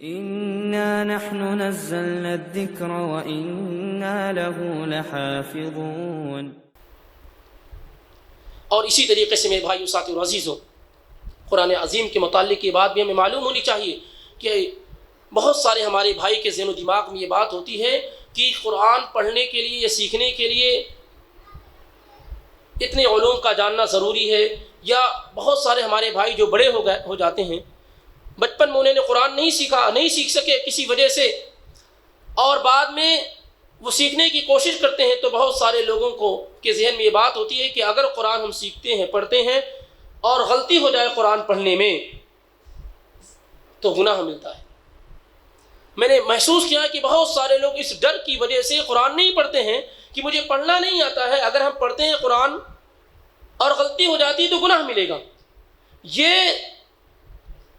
إنا نحن نزلنا الذكر وإنا له لحافظون۔ اور اسی طریقے سے میرے بھائیو ساتھیو اور عزیزوں، قرآن عظیم کے متعلق یہ بات بھی ہمیں معلوم ہونی چاہیے کہ بہت سارے ہمارے بھائی کے ذہن و دماغ میں یہ بات ہوتی ہے کہ قرآن پڑھنے کے لیے یا سیکھنے کے لیے اتنے علوم کا جاننا ضروری ہے، یا بہت سارے ہمارے بھائی جو بڑے ہو جاتے ہیں، بچپن میں انہوں نے قرآن نہیں سیکھ سکے کسی وجہ سے، اور بعد میں وہ سیکھنے کی کوشش کرتے ہیں، تو بہت سارے لوگوں کے ذہن میں یہ بات ہوتی ہے کہ اگر قرآن ہم سیکھتے ہیں، پڑھتے ہیں اور غلطی ہو جائے قرآن پڑھنے میں تو گناہ ملتا ہے۔ میں نے محسوس کیا کہ بہت سارے لوگ اس ڈر کی وجہ سے قرآن نہیں پڑھتے ہیں کہ مجھے پڑھنا نہیں آتا ہے، اگر ہم پڑھتے ہیں قرآن اور غلطی ہو جاتی ہے تو گناہ ملے گا۔ یہ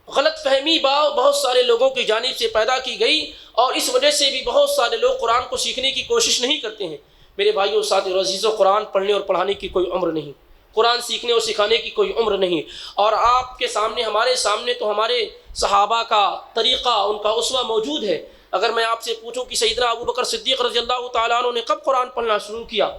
غلط فہمی بہت سارے لوگوں کی جانب سے پیدا کی گئی، اور اس وجہ سے بھی بہت سارے لوگ قرآن کو سیکھنے کی کوشش نہیں کرتے ہیں۔ میرے بھائیوں ساتھیو اور عزیزوں، قرآن پڑھنے اور پڑھانے کی کوئی عمر نہیں، قرآن سیکھنے اور سکھانے کی کوئی عمر نہیں۔ اور آپ کے سامنے، ہمارے سامنے تو ہمارے صحابہ کا طریقہ، ان کا اسوہ موجود ہے۔ اگر میں آپ سے پوچھوں کہ سیدنا ابو بکر صدیق رضی اللہ تعالیٰ عنہ نے کب قرآن پڑھنا شروع کیا،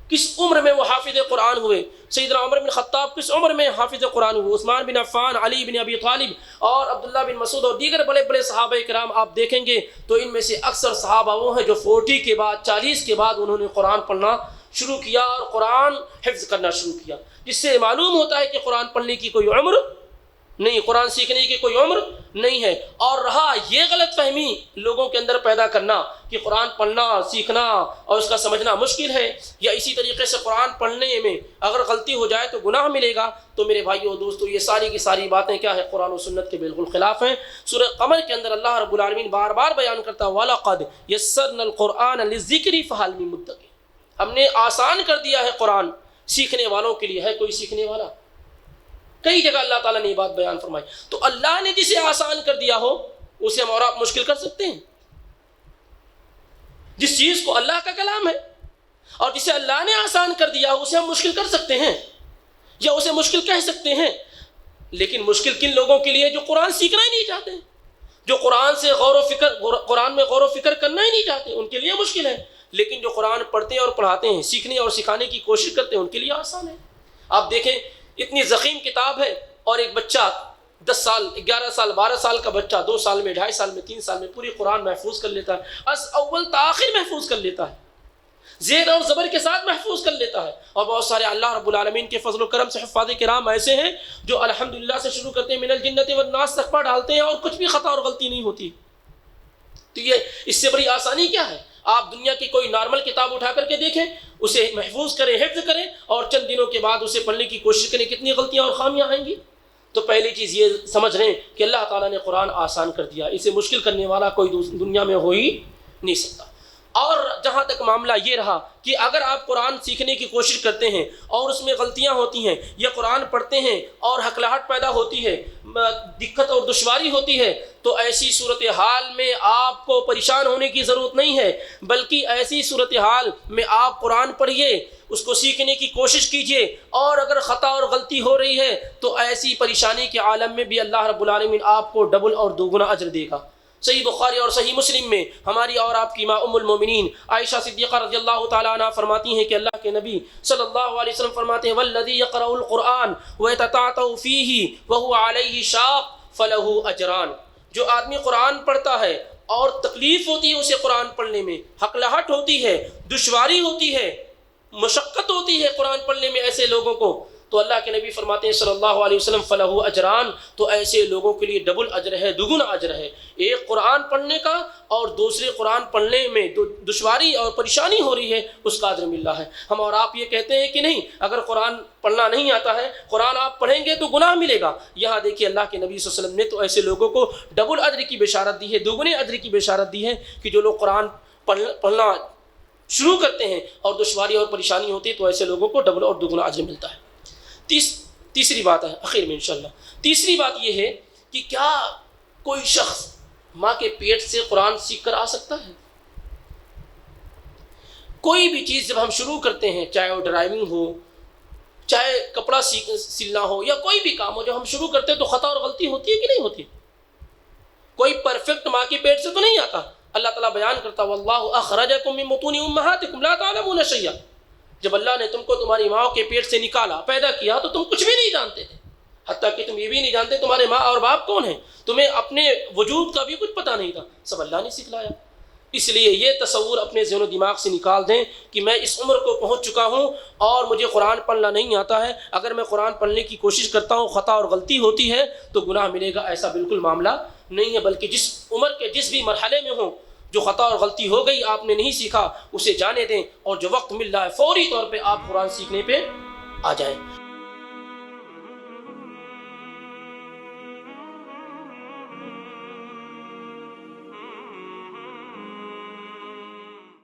کس عمر میں وہ حافظ قرآن ہوئے، سیدنا عمر بن خطاب کس عمر میں حافظ قرآن ہوئے، عثمان بن عفان، علی بن ابی طالب اور عبداللہ بن مسعود اور دیگر بڑے بڑے صحابہ کرام آپ دیکھیں گے تو ان میں سے اکثر صحابہ وہ ہیں جو 40 کے بعد، 40 کے بعد انہوں نے قرآن پڑھنا شروع کیا اور قرآن حفظ کرنا شروع کیا، جس سے معلوم ہوتا ہے کہ قرآن پڑھنے کی کوئی عمر نہیں، قرآن سیکھنے کی کوئی عمر نہیں ہے۔ اور رہا یہ غلط فہمی لوگوں کے اندر پیدا کرنا کہ قرآن پڑھنا، سیکھنا اور اس کا سمجھنا مشکل ہے، یا اسی طریقے سے قرآن پڑھنے میں اگر غلطی ہو جائے تو گناہ ملے گا، تو میرے بھائیو دوستو یہ ساری کی ساری باتیں کیا ہے، قرآن و سنت کے بالکل خلاف ہیں۔ سورہ قمر کے اندر اللہ رب العالمین بار بار بیان کرتا ہے وَلَقَدْ يَسَّرْنَا الْقُرْآنَ لِلذِّكْرِ فَهَلْ مِن مُدَّكِرٍ، ہم نے آسان کر دیا ہے قرآن سیکھنے والوں کے لیے، ہے کوئی سیکھنے والا؟ کئی جگہ اللہ تعالیٰ نے یہ بات بیان فرمائی۔ تو اللہ نے جسے آسان کر دیا ہو اسے ہم اور آپ مشکل کر سکتے ہیں؟ جس چیز کو اللہ کا کلام ہے اور جسے اللہ نے آسان کر دیا ہو اسے ہم مشکل کر سکتے ہیں یا اسے مشکل کہہ سکتے ہیں؟ لیکن مشکل کن لوگوں کے لیے؟ جو قرآن سیکھنا ہی نہیں چاہتے، جو قرآن سے قرآن میں غور و فکر کرنا ہی نہیں چاہتے، ان کے لیے مشکل ہے۔ لیکن جو قرآن پڑھتے ہیں اور پڑھاتے ہیں، سیکھنے اور سکھانے کی کوشش کرتے ہیں، ان کے لیے آسان ہے۔ آپ دیکھیں اتنی ضخیم کتاب ہے اور ایک بچہ 10 سال، 11 سال، 12 سال کا بچہ 2 سال میں، 2.5 سال میں، 3 سال میں پوری قرآن محفوظ کر لیتا ہے، از اول تا آخر محفوظ کر لیتا ہے، زیر اور زبر کے ساتھ محفوظ کر لیتا ہے۔ اور بہت سارے اللہ رب العالمین کے فضل و کرم سے حفاظ کرام ایسے ہیں جو الحمدللہ سے شروع کرتے ہیں، من الجنت والناس تک پڑھ ڈالتے ہیں اور کچھ بھی خطا اور غلطی نہیں ہوتی۔ تو یہ اس سے بڑی آسانی کیا ہے؟ آپ دنیا کی کوئی نارمل کتاب اٹھا کر کے دیکھیں، اسے محفوظ کریں، حفظ کریں، اور چند دنوں کے بعد اسے پڑھنے کی کوشش کریں، کتنی غلطیاں اور خامیاں آئیں گی۔ تو پہلی چیز یہ سمجھ لیں کہ اللہ تعالیٰ نے قرآن آسان کر دیا، اسے مشکل کرنے والا کوئی دنیا میں ہو ہی نہیں سکتا۔ اور جہاں تک معاملہ یہ رہا کہ اگر آپ قرآن سیکھنے کی کوشش کرتے ہیں اور اس میں غلطیاں ہوتی ہیں، یا قرآن پڑھتے ہیں اور ہکلاہٹ پیدا ہوتی ہے، دقت اور دشواری ہوتی ہے، تو ایسی صورتحال میں آپ کو پریشان ہونے کی ضرورت نہیں ہے، بلکہ ایسی صورتحال میں آپ قرآن پڑھیے، اس کو سیکھنے کی کوشش کیجئے، اور اگر خطا اور غلطی ہو رہی ہے تو ایسی پریشانی کے عالم میں بھی اللہ رب العالمین آپ کو ڈبل اور دوگنا اجر دے گا۔ صحیح بخاری اور صحیح مسلم میں ہماری اور آپ کی ماں ام المومنین عائشہ صدیقہ رضی اللہ تعالیٰ عنہ فرماتی ہیں کہ اللہ کے نبی صلی اللہ علیہ وسلم فرماتے ہیں والذی یقرأ القرآن ویتتعتع فیہ وہو علیہ شاق فلہ اجران، جو آدمی قرآن پڑھتا ہے اور تکلیف ہوتی ہے اسے قرآن پڑھنے میں، ہکلاہٹ ہوتی ہے، دشواری ہوتی ہے، مشقت ہوتی ہے قرآن پڑھنے میں ایسے لوگوں کو، تو اللہ کے نبی فرماتے ہیں صلی اللہ علیہ وسلم فلہ اجران، تو ایسے لوگوں کے لیے ڈبل اجر ہے، دگنا اجر ہے، ایک قرآن پڑھنے کا اور دوسرے قرآن پڑھنے میں دشواری اور پریشانی ہو رہی ہے اس کا اجر مل رہا ہے۔ ہم اور آپ یہ کہتے ہیں کہ نہیں، اگر قرآن پڑھنا نہیں آتا ہے، قرآن آپ پڑھیں گے تو گناہ ملے گا۔ یہاں دیکھیے اللہ کے نبی صلی اللہ علیہ وسلم نے تو ایسے لوگوں کو ڈبل اجر کی بشارت دی ہے، دوگنے اجر کی بشارت دی ہے کہ جو لوگ قرآن پڑھنا شروع کرتے ہیں اور دشواری اور پریشانی ہوتی ہے تو ایسے لوگوں کو ڈبل اور دوگنا اجر ملتا ہے۔ تیسری بات ہے اخیر میں انشاءاللہ، تیسری بات یہ ہے کہ کیا کوئی شخص ماں کے پیٹ سے قرآن سیکھ کر آ سکتا ہے؟ کوئی بھی چیز جب ہم شروع کرتے ہیں، چاہے وہ ڈرائیونگ ہو، چاہے کپڑا سلنا ہو، یا کوئی بھی کام ہو، جب ہم شروع کرتے ہیں تو خطا اور غلطی ہوتی ہے کہ نہیں ہوتی؟ کوئی پرفیکٹ ماں کی پیٹ سے تو نہیں آتا. اللہ تعالیٰ بیان کرتا واللہ اخرجکم من بطون امہاتکم لا تعلمون شیئا. جب اللہ نے تم کو تمہاری ماں کے پیٹ سے نکالا، پیدا کیا، تو تم کچھ بھی نہیں جانتے تھے، حتیٰ کہ تم یہ بھی نہیں جانتے تمہارے ماں اور باپ کون ہیں، تمہیں اپنے وجود کا بھی کچھ پتہ نہیں تھا، سب اللہ نے سکھلایا. اس لیے یہ تصور اپنے ذہن و دماغ سے نکال دیں کہ میں اس عمر کو پہنچ چکا ہوں اور مجھے قرآن پڑھنا نہیں آتا ہے، اگر میں قرآن پڑھنے کی کوشش کرتا ہوں خطا اور غلطی ہوتی ہے تو گناہ ملے گا. ایسا بالکل معاملہ نہیں ہے، بلکہ جس عمر کے جس بھی مرحلے میں ہوں، جو خطا اور غلطی ہو گئی آپ نے نہیں سیکھا اسے جانے دیں، اور جو وقت مل رہا ہے فوری طور پہ آپ قرآن سیکھنے پہ آ جائیں.